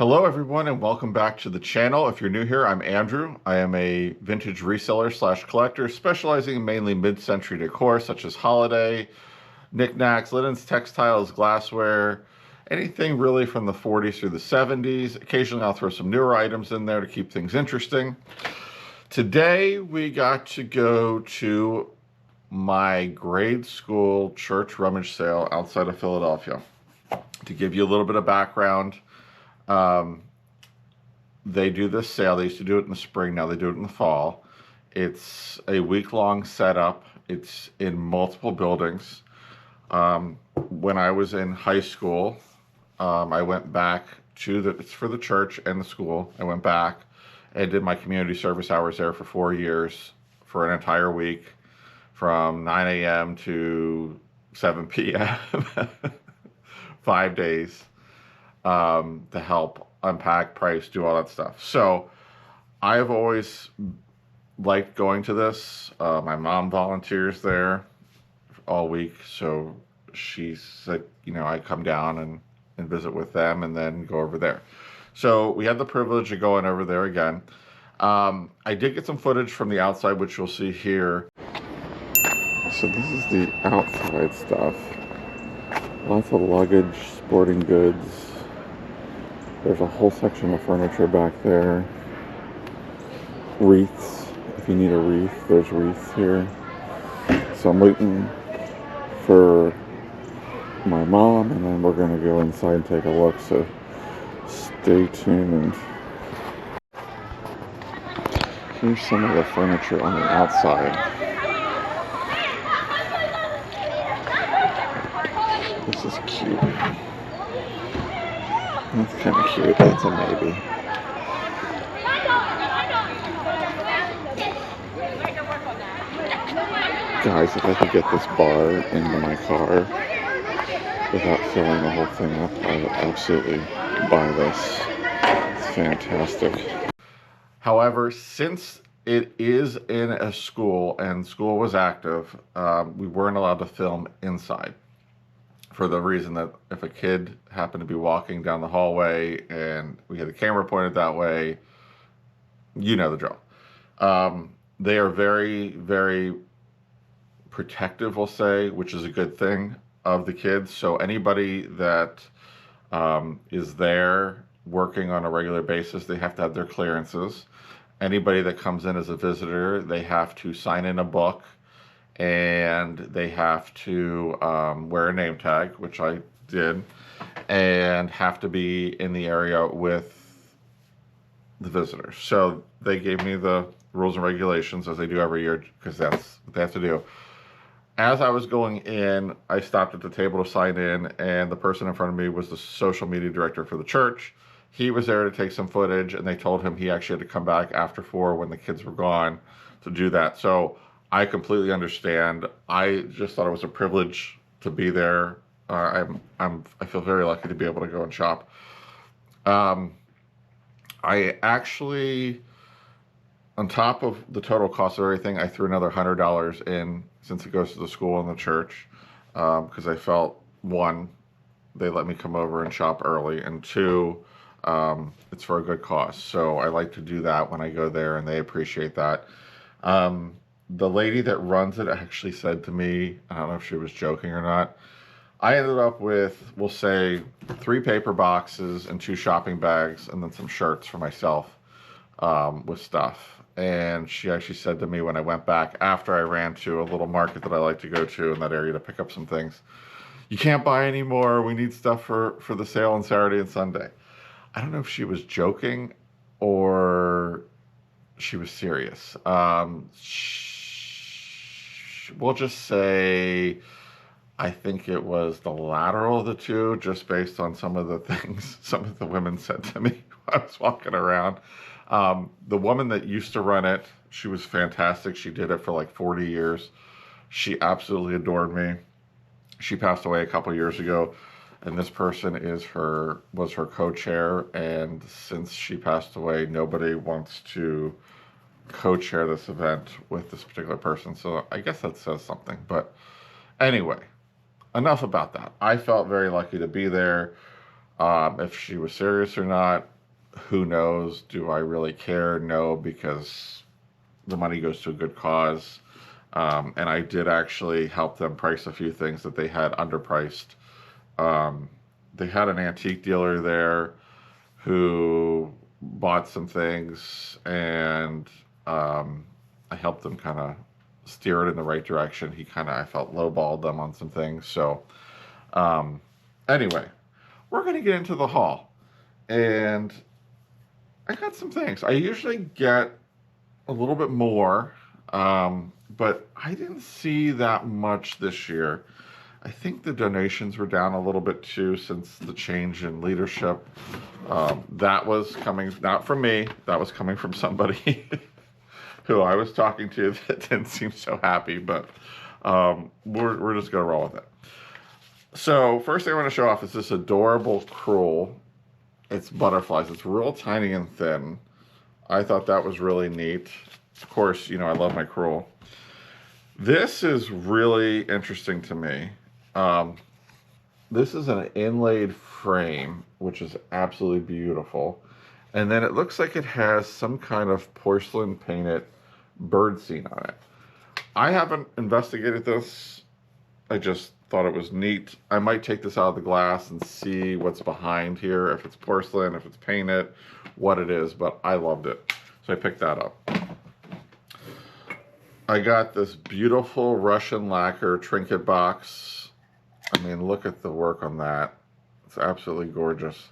Hello everyone and welcome back to the channel. If you're new here, I'm Andrew. I am a vintage reseller slash collector specializing in mainly mid-century decor such as holiday, knickknacks, linens, textiles, glassware, anything really from the 40s through the 70s. Occasionally I'll throw some newer items in there to keep things interesting. Today we got to go to my grade school Church Rummage sale outside of Philadelphia. To give you a little bit of background, they do this sale. They used to do it in the spring. Now they do it in the fall. It's a week-long setup. It's in multiple buildings. When I was in high school, I went back to it's for the church and the school. I went back and did my community service hours there for 4 years for an entire week from 9 a.m. to 7 p.m. 5 days. To help unpack, price, do all that stuff. So I've always liked going to this. My mom volunteers there all week, so she said, I come down and visit with them and then go over there. So we had the privilege of going over there again. I did get some footage from the outside, which you'll see here. So this is the outside stuff. Lots of luggage, sporting goods. There's a whole section of furniture back there. Wreaths. If you need a wreath, there's wreaths here. So I'm waiting for my mom, and then we're going to go inside and take a look. So stay tuned. Here's some of the furniture on the outside. This is cute. That's kind of cute. That's a maybe. Guys, if I could get this bar into my car without filling the whole thing up, I would absolutely buy this. It's fantastic. However, since it is in a school and school was active, we weren't allowed to film inside. For the reason that if a kid happened to be walking down the hallway and we had the camera pointed that way, you know the drill. They are very, very protective, we'll say, which is a good thing, of the kids. So anybody that is there working on a regular basis, they have to have their clearances. Anybody that comes in as a visitor, they have to sign in a book, and they have to wear a name tag, which I did, and have to be in the area with the visitors. So they gave me the rules and regulations, as they do every year, because that's what they have to do. As I was going in, I stopped at the table to sign in, and the person in front of me was the social media director for the church. He was there to take some footage, and they told him he actually had to come back after 4 when the kids were gone to do that. So I completely understand. I just thought it was a privilege to be there. I feel very lucky to be able to go and shop. I actually, on top of the total cost of everything, I threw another $100 in, since it goes to the school and the church, because I felt, one, they let me come over and shop early, and two, it's for a good cause. So I like to do that when I go there, and they appreciate that. The lady that runs it actually said to me, I don't know if she was joking or not, I ended up with, we'll say, 3 paper boxes and 2 shopping bags, and then some shirts for myself with stuff. And she actually said to me when I went back, after I ran to a little market that I like to go to in that area to pick up some things, "You can't buy anymore. We need stuff for the sale on Saturday and Sunday." I don't know if she was joking or she was serious. We'll just say I think it was the latter of the two, just based on some of the things some of the women said to me while I was walking around. The woman that used to run it, she was fantastic. She did it for like 40 years. She absolutely adored me. She passed away a couple years ago, and this person was her co-chair, and since she passed away, nobody wants to co-chair this event with this particular person. So I guess that says something. But anyway, enough about that. I felt very lucky to be there. If she was serious or not, who knows? Do I really care? No, because the money goes to a good cause. And I did actually help them price a few things that they had underpriced. They had an antique dealer there who bought some things, and I helped them kind of steer it in the right direction. He kind of, I felt, lowballed them on some things. So anyway, we're going to get into the haul. And I got some things. I usually get a little bit more, but I didn't see that much this year. I think the donations were down a little bit too since the change in leadership. That was coming not from me, that was coming from somebody who I was talking to that didn't seem so happy, but we're just gonna roll with it. So first thing I want to show off is this adorable crewel. It's butterflies. It's real tiny and thin. I thought that was really neat. Of course, you know, I love my crewel. This is really interesting to me. This is an inlaid frame, which is absolutely beautiful. And then it looks like it has some kind of porcelain painted bird scene on it. I haven't investigated this. I just thought it was neat. I might take this out of the glass and see what's behind here, if it's porcelain, if it's painted, what it is, but I loved it. So I picked that up. I got this beautiful Russian lacquer trinket box. I mean, look at the work on that. It's absolutely gorgeous.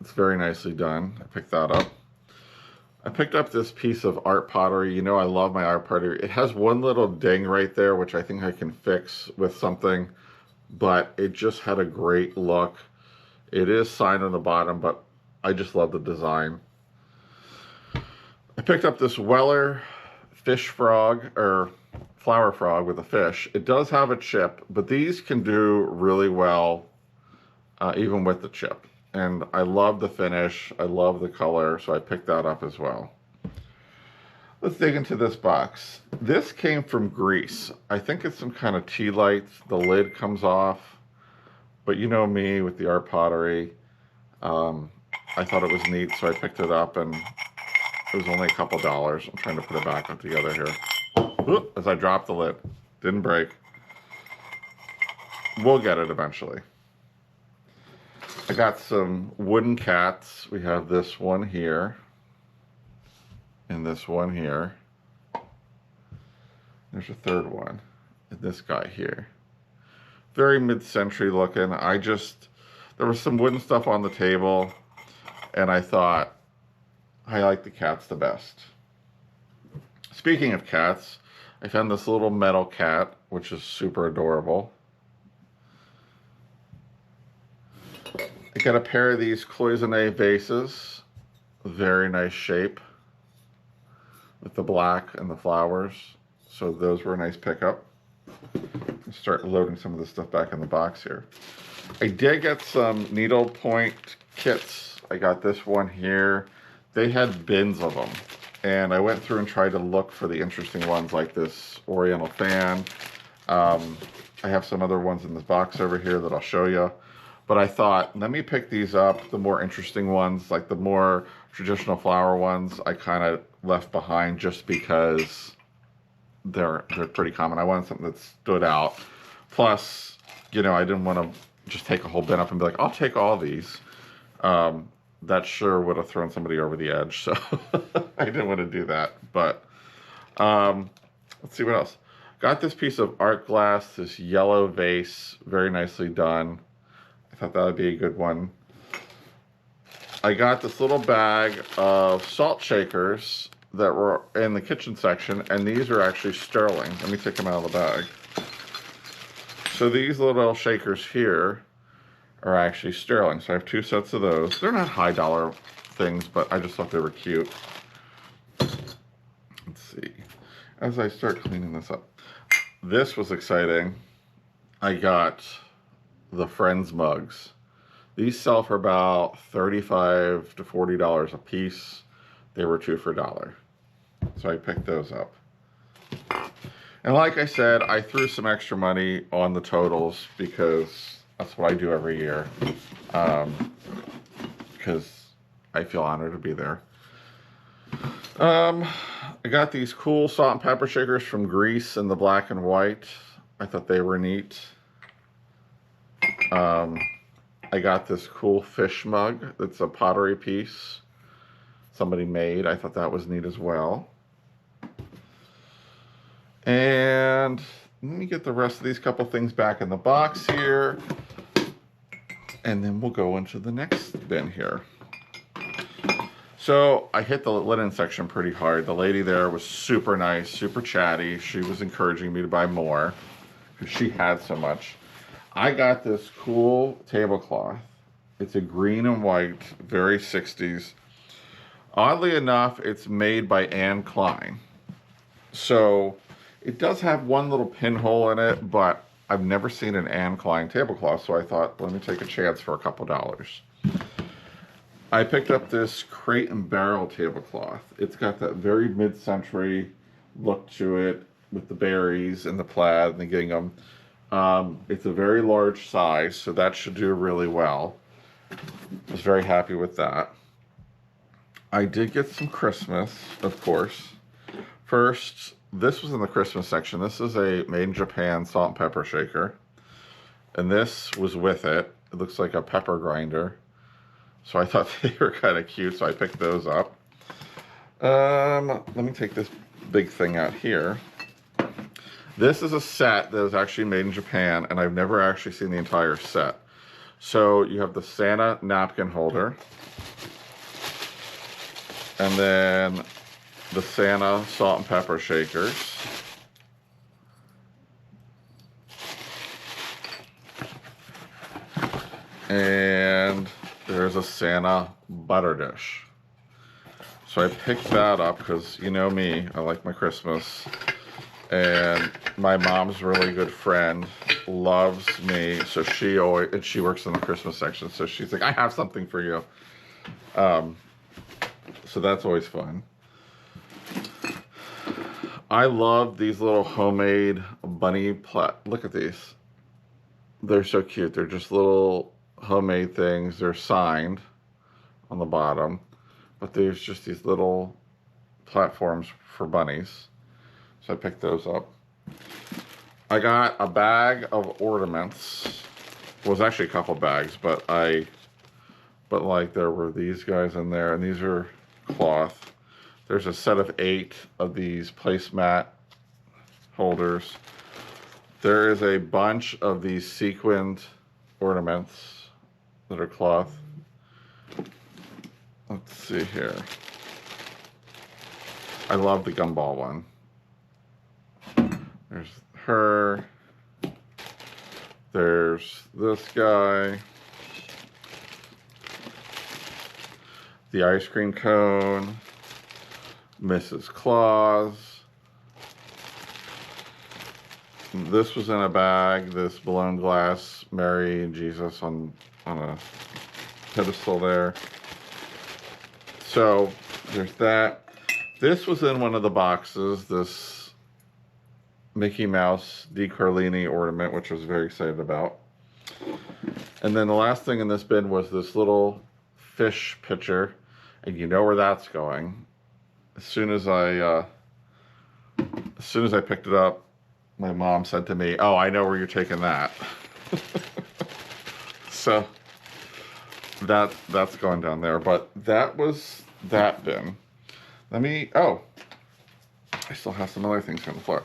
It's very nicely done. I picked that up. I picked up this piece of art pottery. You know I love my art pottery. It has one little ding right there, which I think I can fix with something, but it just had a great look. It is signed on the bottom, but I just love the design. I picked up this Weller fish frog, or flower frog with a fish. It does have a chip, but these can do really well even with the chip. And I love the finish. I love the color, so I picked that up as well. Let's dig into this box. This came from Greece. I think it's some kind of tea light. The lid comes off, but you know me with the art pottery. I thought it was neat, so I picked it up, and it was only a couple dollars. I'm trying to put it back together here. Oop, as I dropped the lid. Didn't break. We'll get it eventually. I got some wooden cats. We have this one here. And this one here. There's a third one. And this guy here. Very mid-century looking. There was some wooden stuff on the table, and I thought, I like the cats the best. Speaking of cats, I found this little metal cat, which is super adorable. I got a pair of these cloisonne vases. Very nice shape with the black and the flowers. So those were a nice pickup. Let's start loading some of this stuff back in the box here. I did get some needlepoint kits. I got this one here. They had bins of them. And I went through and tried to look for the interesting ones, like this Oriental fan. I have some other ones in this box over here that I'll show you. But I thought, let me pick these up, the more interesting ones, like the more traditional flower ones, I kind of left behind just because they're pretty common. I wanted something that stood out. Plus, you know, I didn't want to just take a whole bin up and be like, I'll take all these. That sure would have thrown somebody over the edge, so I didn't want to do that. But let's see what else. Got this piece of art glass, this yellow vase, very nicely done. I thought that would be a good one. I got this little bag of salt shakers that were in the kitchen section, and these are actually sterling. Let me take them out of the bag. So these little shakers here are actually sterling. So I have two sets of those. They're not high dollar things, but I just thought they were cute. Let's see. As I start cleaning this up. This was exciting. I got the Friends mugs. These sell for about $35 to $40 a piece. They were 2 for $1. So I picked those up. And like I said, I threw some extra money on the totals because That's what I do every year, because I feel honored to be there. I got these cool salt and pepper shakers from Greece in the black and white. I thought they were neat. I got this cool fish mug that's a pottery piece somebody made. I thought that was neat as well. And let me get the rest of these couple things back in the box here. And then we'll go into the next bin here. So I hit the linen section pretty hard. The lady there was super nice, super chatty. She was encouraging me to buy more because she had so much. I got this cool tablecloth. It's a green and white, very 60s. Oddly enough, it's made by Anne Klein. So it does have one little pinhole in it, but I've never seen an Anne Klein tablecloth, so I thought, let me take a chance for a couple dollars. I picked up this crate and barrel tablecloth. It's got that very mid-century look to it with the berries and the plaid and the gingham. It's a very large size, so that should do really well. I was very happy with that. I did get some Christmas, of course. First, this was in the Christmas section. This is a made in Japan salt and pepper shaker. And this was with it. It looks like a pepper grinder. So I thought they were kind of cute, so I picked those up. Let me take this big thing out here. This is a set that is actually made in Japan, and I've never actually seen the entire set. So you have the Santa napkin holder, and then the Santa salt and pepper shakers. And there's a Santa butter dish. So I picked that up because, you know me, I like my Christmas. And my mom's really good friend loves me, so she always, and she works in the Christmas section, so she's like, I have something for you. So that's always fun. I love these little homemade bunny look at these. They're so cute. They're just little homemade things. They're signed on the bottom, but there's just these little platforms for bunnies. So I picked those up. I got a bag of ornaments. Well, it was actually a couple bags, but like there were these guys in there, and these are cloth. There's a set of 8 of these placemat holders. There is a bunch of these sequined ornaments that are cloth. Let's see here. I love the gumball one. There's her. There's this guy. The ice cream cone. Mrs. Claus. This was in a bag, this blown glass Mary and Jesus on a pedestal there. So there's that. This was in one of the boxes, this Mickey Mouse Di Carlini ornament, which I was very excited about. And then the last thing in this bin was this little fish pitcher, and you know where that's going. As soon as I picked it up, my mom said to me, "Oh, I know where you're taking that." So that's going down there. But that was that bin. I still have some other things on the floor.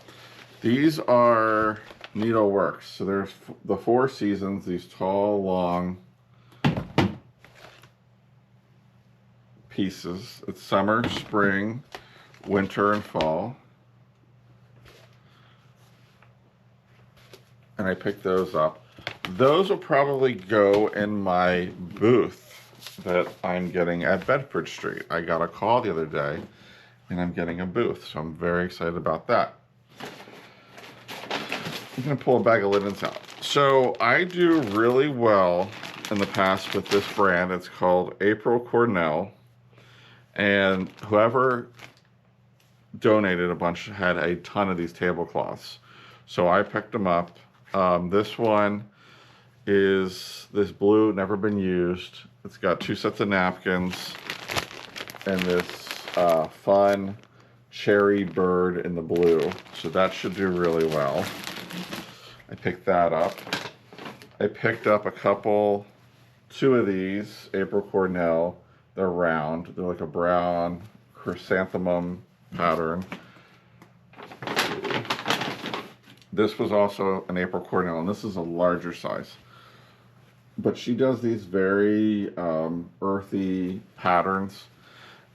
These are Needlework. So there's the 4 seasons, these tall, long pieces. It's summer, spring, winter, and fall. And I picked those up. Those will probably go in my booth that I'm getting at Bedford Street. I got a call the other day, and I'm getting a booth, so I'm very excited about that. I'm gonna pull a bag of linens out. So I do really well in the past with this brand. It's called April Cornell, and whoever donated a bunch had a ton of these tablecloths. So I picked them up. This one is this blue, never been used. It's got 2 sets of napkins and this fun cherry bird in the blue. So that should do really well. I picked that up. I picked up two of these, April Cornell. They're round. They're like a brown chrysanthemum pattern. This was also an April Cornell, and this is a larger size. But she does these very earthy patterns,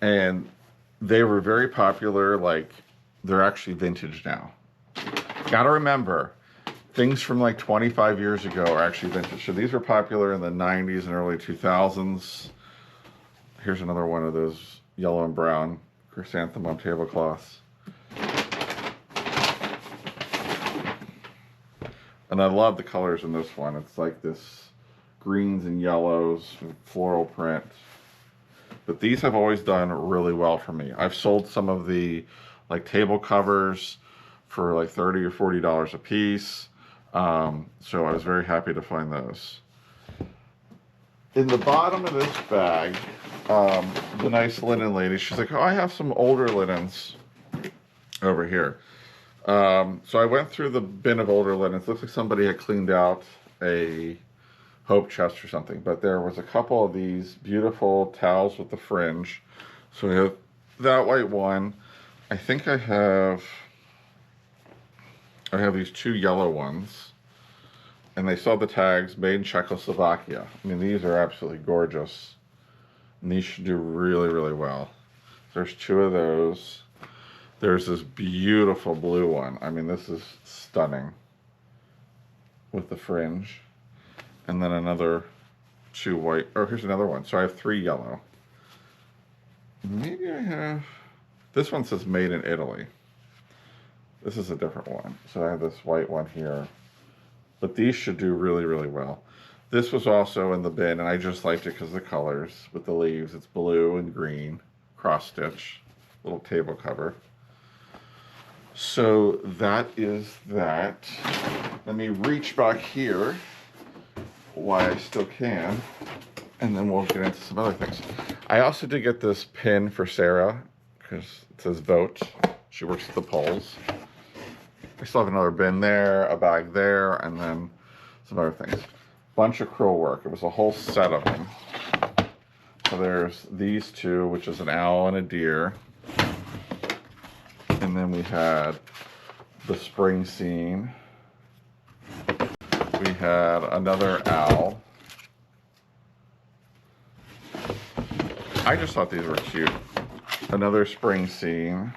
and they were very popular. Like, they're actually vintage now. Gotta remember, things from like 25 years ago are actually vintage. So these were popular in the 90s and early 2000s. Here's another one of those yellow and brown chrysanthemum tablecloths. And I love the colors in this one. It's like this greens and yellows, floral print. But these have always done really well for me. I've sold some of the like table covers for like $30 or $40 a piece. So I was very happy to find those. In the bottom of this bag, the nice linen lady, she's like, oh, I have some older linens over here. So I went through the bin of older linens. Looks like somebody had cleaned out a hope chest or something, but there was a couple of these beautiful towels with the fringe. So we have that white one. I think I have these 2 yellow ones, and they saw the tags made in Czechoslovakia. I mean, these are absolutely gorgeous, and these should do really, really well. There's 2 of those. There's this beautiful blue one. I mean, this is stunning with the fringe. And then another 2 white. Oh, here's another one. So I have 3 yellow. Maybe I have... This one says made in Italy. This is a different one. So I have this white one here. But these should do really, really well. This was also in the bin, and I just liked it because of the colors with the leaves. It's blue and green, cross stitch, little table cover. So that is that. Let me reach back here while I still can, and then we'll get into some other things. I also did get this pin for Sarah because it says vote. She works at the polls. I still have another bin there, a bag there, and then some other things. Bunch of crewel work. It was a whole set of them. So there's these 2, which is an owl and a deer. And then we had the spring scene. We had another owl. I just thought these were cute. Another spring scene.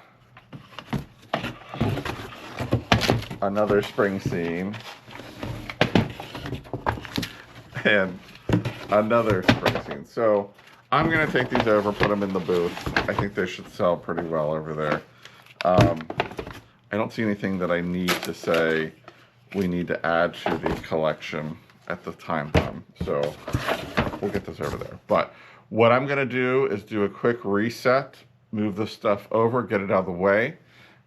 Another spring scene. And another spring scene. So I'm going to take these over, put them in the booth. I think they should sell pretty well over there. I don't see anything that I need to say we need to add to the collection at the time. So we'll get this over there. But what I'm going to do is do a quick reset, move this stuff over, get it out of the way,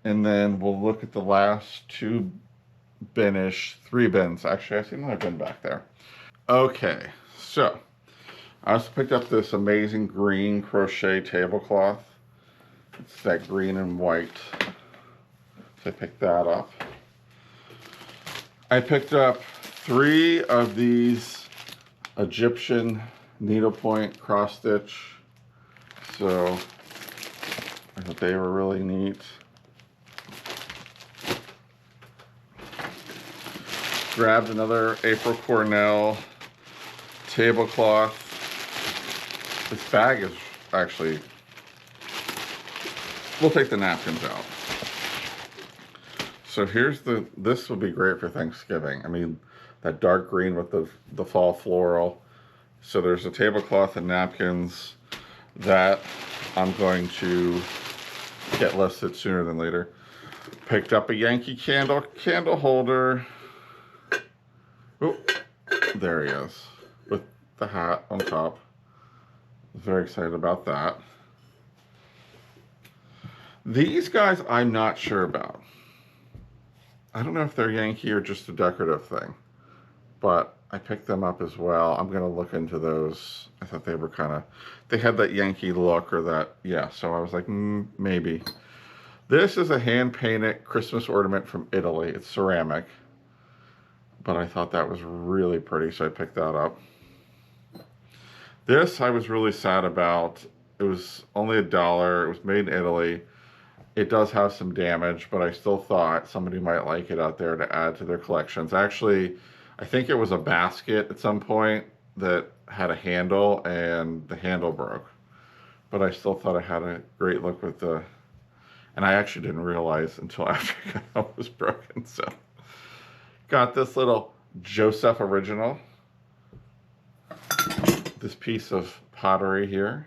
and then we'll look at the last 2 binish, 3 bins. Actually, I see another bin back there. Okay, so I also picked up this amazing green crochet tablecloth. It's that green and white. So I picked that up. I picked up 3 of these Egyptian needlepoint cross stitch. So I thought they were really neat. Grabbed another April Cornell tablecloth. This bag is actually, we'll take the napkins out. So here's this would be great for Thanksgiving. I mean, that dark green with the fall floral. So there's a tablecloth and napkins that I'm going to get listed sooner than later. Picked up a Yankee candle holder. Oh, there he is with the hat on top. Very excited about that. These guys I'm not sure about. I don't know if they're Yankee or just a decorative thing, but I picked them up as well. I'm gonna look into those. I thought they were they had that Yankee look or that, yeah, so I was like, maybe. This is a hand-painted Christmas ornament from Italy. It's ceramic, but I thought that was really pretty, so I picked that up. This I was really sad about. It was only $1. It was made in Italy. It does have some damage, but I still thought somebody might like it out there to add to their collections. Actually, I think it was a basket at some point that had a handle, and the handle broke. But I still thought it had a great look with the... And I actually didn't realize until after it was broken. So, got this little Joseph original. This piece of pottery here.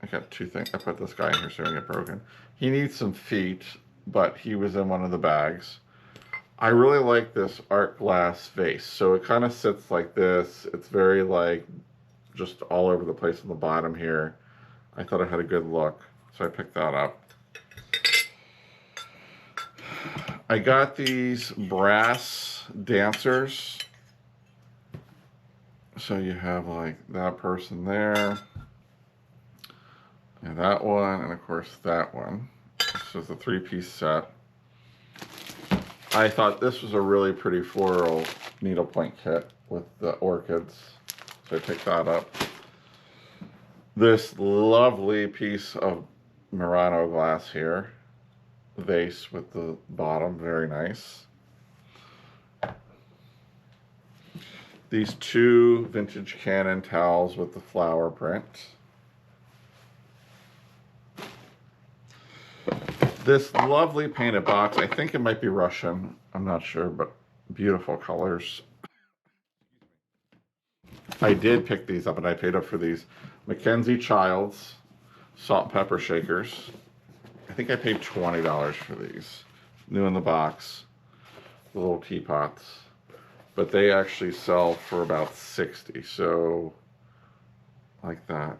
I got two things. I put this guy in here so he doesn't get broken. He needs some feet, but he was in one of the bags. I really like this art glass vase. So it kind of sits like this. It's very like just all over the place on the bottom here. I thought it had a good look, so I picked that up. I got these brass dancers. So you have like that person there, and that one, and of course that one. This is a 3-piece set. I thought this was a really pretty floral needlepoint kit with the orchids, so I picked that up. This lovely piece of Murano glass here, vase with the bottom, very nice. These two vintage Canon towels with the flower print. This lovely painted box, I think it might be Russian, I'm not sure, but beautiful colors. I did pick these up, and I paid up for these. Mackenzie Childs salt and pepper shakers. I think I paid $20 for these. New in the box, the little teapots. But they actually sell for about $60, so like that.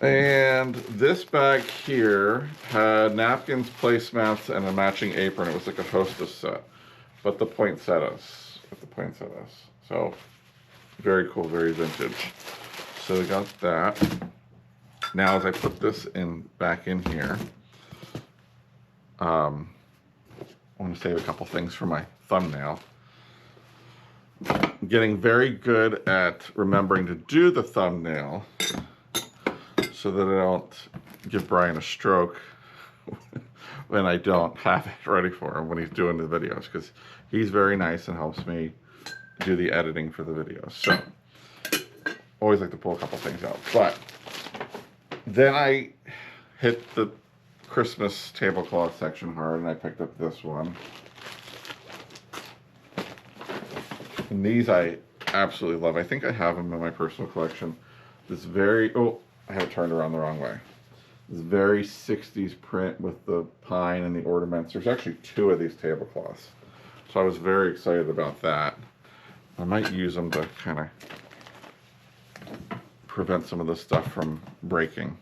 And this bag here had napkins, placemats, and a matching apron. It was like a hostess set, but the poinsettias, So very cool, very vintage. So we got that. Now as I put this back in here, I want to save a couple things for my thumbnail. I'm getting very good at remembering to do the thumbnail so that I don't give Brian a stroke when I don't have it ready for him when he's doing the videos, because he's very nice and helps me do the editing for the videos. So always like to pull a couple things out. But then I hit the Christmas tablecloth section hard, and I picked up this one. And these I absolutely love. I think I have them in my personal collection. This very, oh, I have it turned around the wrong way. This very 60s print with the pine and the ornaments. There's actually 2 of these tablecloths. So I was very excited about that. I might use them to kind of prevent some of this stuff from breaking.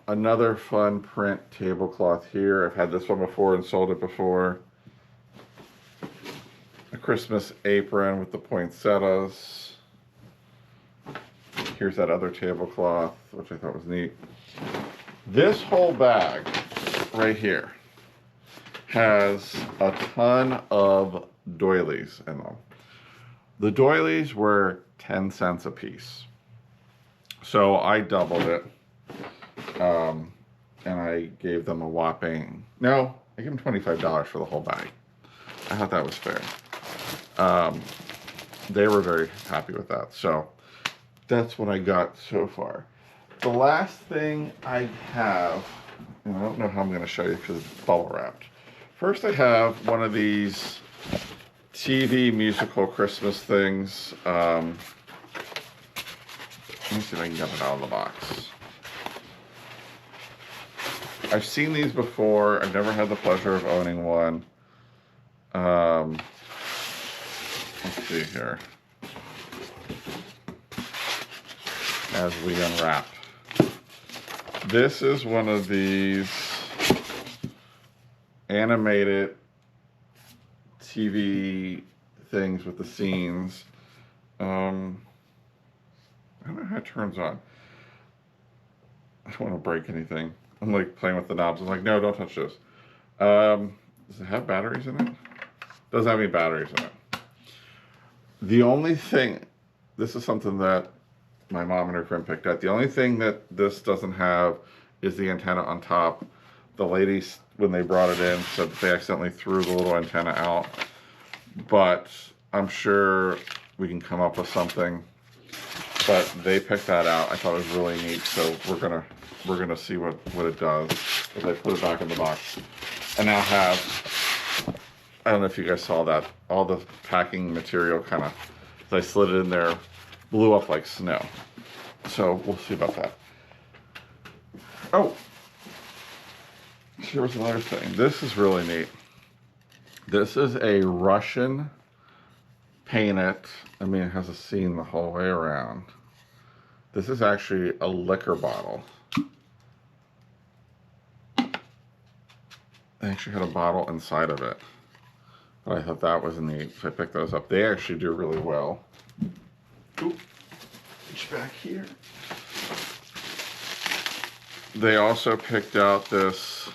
Another fun print tablecloth here. I've had this one before and sold it before. A Christmas apron with the poinsettias. Here's that other tablecloth, which I thought was neat. This whole bag right here has a ton of doilies in them. The doilies were 10 cents a piece. So I doubled it. And I gave them a whopping, no, I gave them $25 for the whole bag. I thought that was fair. They were very happy with that. So that's what I got so far. The last thing I have, and I don't know how I'm going to show you because it's bubble wrapped. First I have one of these TV musical Christmas things. Let me see if I can get it out of the box. I've seen these before. I've never had the pleasure of owning one. Let's see here. As we unwrap. This is one of these animated TV things with the scenes. I don't know how it turns on. I don't want to break anything. I'm like playing with the knobs. I'm like, no, don't touch this. Does it have batteries in it? Doesn't have any batteries in it. The only thing, this is something that my mom and her friend picked out. The only thing that this doesn't have is the antenna on top. The ladies, when they brought it in, said that they accidentally threw the little antenna out. But I'm sure we can come up with something. But they picked that out. I thought it was really neat. So we're gonna see what it does. If they put it back in the box. And now have, I don't know if you guys saw that, all the packing material kind of, as I slid it in there, blew up like snow. So we'll see about that. Oh, here was another thing. This is really neat. This is a Russian painted, I mean, it has a scene the whole way around. This is actually a liquor bottle. They actually had a bottle inside of it. But I thought that was neat, so I picked those up. They actually do really well. Ooh, reach back here. They also picked out this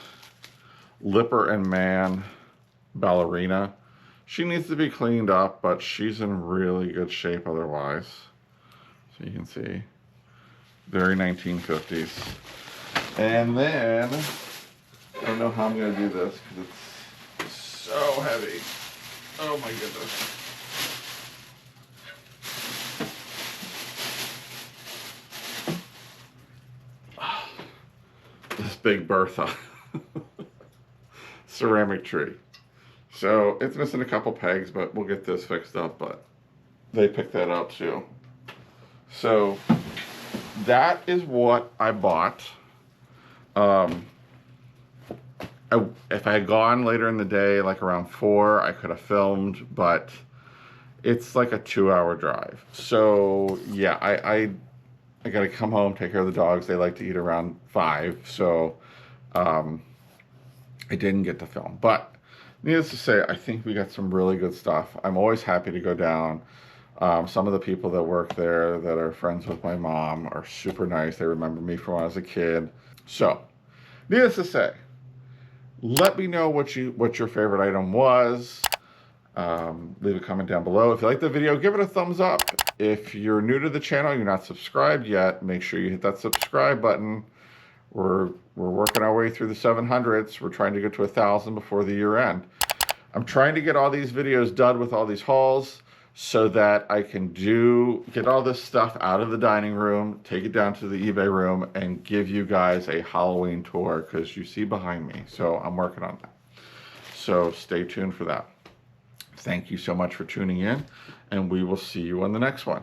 Lipper and Man ballerina. She needs to be cleaned up, but she's in really good shape otherwise. So you can see, very 1950s. And then, I don't know how I'm going to do this because it's so heavy. Oh my goodness. This big Bertha ceramic tree. So it's missing a couple pegs, but we'll get this fixed up. But they picked that up too. So that is what I bought. If I had gone later in the day, like around 4, I could have filmed, but it's like a 2-hour drive. So yeah, I got to come home, take care of the dogs. They like to eat around 5, so I didn't get to film. But needless to say, I think we got some really good stuff. I'm always happy to go down. Some of the people that work there that are friends with my mom are super nice. They remember me from when I was a kid. So, needless to say, let me know what your favorite item was. Leave a comment down below. If you like the video, give it a thumbs up. If you're new to the channel, you're not subscribed yet, make sure you hit that subscribe button. We're working our way through the 700s. We're trying to get to 1,000 before the year end. I'm trying to get all these videos done with all these hauls so that I can get all this stuff out of the dining room, take it down to the eBay room, and give you guys a Halloween tour, because you see behind me. So I'm working on that. So stay tuned for that. Thank you so much for tuning in, and we will see you on the next one.